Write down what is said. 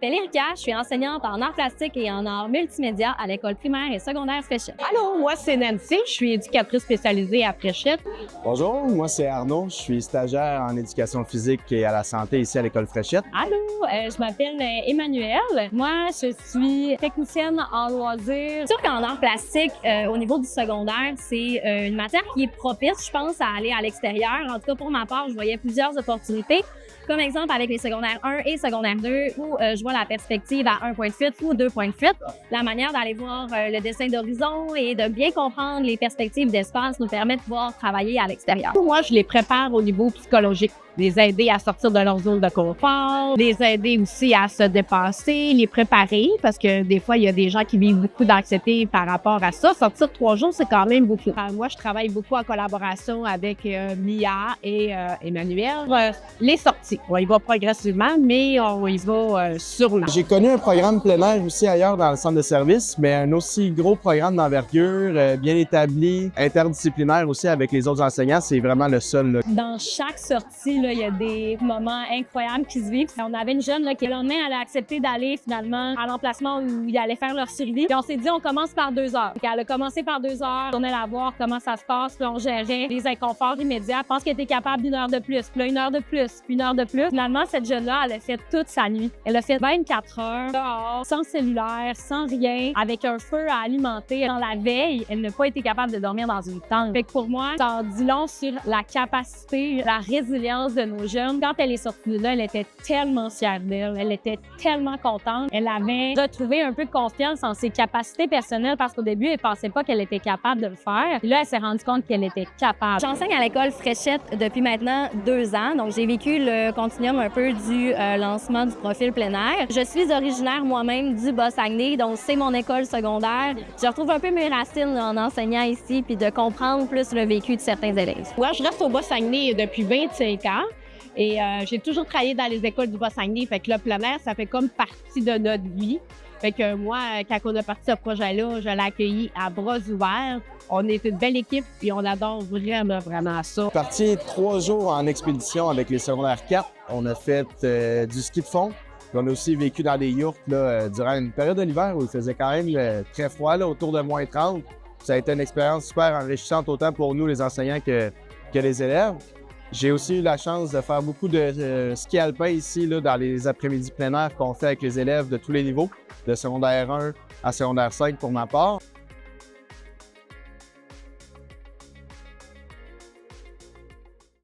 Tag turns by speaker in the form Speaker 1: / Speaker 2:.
Speaker 1: m'appelle Erika, je suis enseignante en arts plastiques et en arts multimédia à l'école primaire et secondaire Fréchette.
Speaker 2: Allô, moi c'est Nancy, je suis éducatrice spécialisée à Fréchette.
Speaker 3: Bonjour, moi c'est Arnaud, je suis stagiaire en éducation physique et à la santé ici à l'école Fréchette.
Speaker 1: Allô, je m'appelle Emmanuelle. Moi, je suis technicienne en loisirs. C'est sûr qu'en arts plastiques, au niveau du secondaire, c'est une matière qui est propice, je pense, à aller à l'extérieur. En tout cas, pour ma part, je voyais plusieurs opportunités. Comme exemple avec les secondaires 1 et secondaire 2, où je vois la perspective à 1 point de fuite ou 2 points de fuite. La manière d'aller voir le dessin d'horizon et de bien comprendre les perspectives d'espace nous permet de pouvoir travailler à l'extérieur.
Speaker 2: Moi, je les prépare au niveau psychologique. Les aider à sortir de leur zone de confort, les aider aussi à se dépasser, les préparer, parce que des fois, il y a des gens qui vivent beaucoup d'anxiété par rapport à ça. Sortir 3 jours, c'est quand même beaucoup. Moi, je travaille beaucoup en collaboration avec Mia et Emmanuel. Les sorties, on y va progressivement, mais on y va sûrement.
Speaker 3: J'ai connu un programme plein air aussi ailleurs dans le centre de service, mais un aussi gros programme d'envergure, bien établi, interdisciplinaire aussi avec les autres enseignants, c'est vraiment le seul. Là.
Speaker 1: Dans chaque sortie, là, il y a des moments incroyables qui se vivent. On avait une jeune là, qui, le lendemain, elle a accepté d'aller finalement à l'emplacement où ils allaient faire leur survie. Puis on s'est dit, on commence par 2 heures. Donc, elle a commencé par 2 heures. On allait la voir comment ça se passe. Puis on gérait les inconforts immédiats. Je pense qu'elle était capable d'1 heure de plus. Puis là, 1 heure de plus. Puis 1 heure de plus. Finalement, cette jeune-là, elle a fait toute sa nuit. Elle a fait 24 heures dehors, sans cellulaire, sans rien, avec un feu à alimenter. Dans la veille, elle n'a pas été capable de dormir dans une tente. Fait que pour moi, ça en dit long sur la capacité, la résilience de nos jeunes. Quand elle est sortie de là, elle était tellement fière d'elle. Elle était tellement contente. Elle avait retrouvé un peu de confiance en ses capacités personnelles parce qu'au début, elle pensait pas qu'elle était capable de le faire. Puis là, elle s'est rendue compte qu'elle était capable. J'enseigne à l'école Fréchette depuis maintenant 2 ans. Donc, j'ai vécu le continuum un peu du lancement du profil plein air. Je suis originaire moi-même du Bas-Saguenay, donc c'est mon école secondaire. Je retrouve un peu mes racines en enseignant ici puis de comprendre plus le vécu de certains élèves.
Speaker 2: Moi, je reste au Bas-Saguenay depuis 25 ans. Et j'ai toujours travaillé dans les écoles du Bas-Saguenay. Fait que le plein air, ça fait comme partie de notre vie. Fait que moi, quand on a parti ce projet-là, je l'ai accueilli à bras ouverts. On est une belle équipe et on adore vraiment, vraiment ça.
Speaker 3: Parti 3 jours en expédition avec les secondaires 4. On a fait du ski de fond. Puis on a aussi vécu dans des yurts là, durant une période de l'hiver où il faisait quand même très froid, là, autour de moins 30. Ça a été une expérience super enrichissante autant pour nous, les enseignants, que les élèves. J'ai aussi eu la chance de faire beaucoup de ski alpin ici, là, dans les après-midi plein air qu'on fait avec les élèves de tous les niveaux, de secondaire 1 à secondaire 5 pour ma part.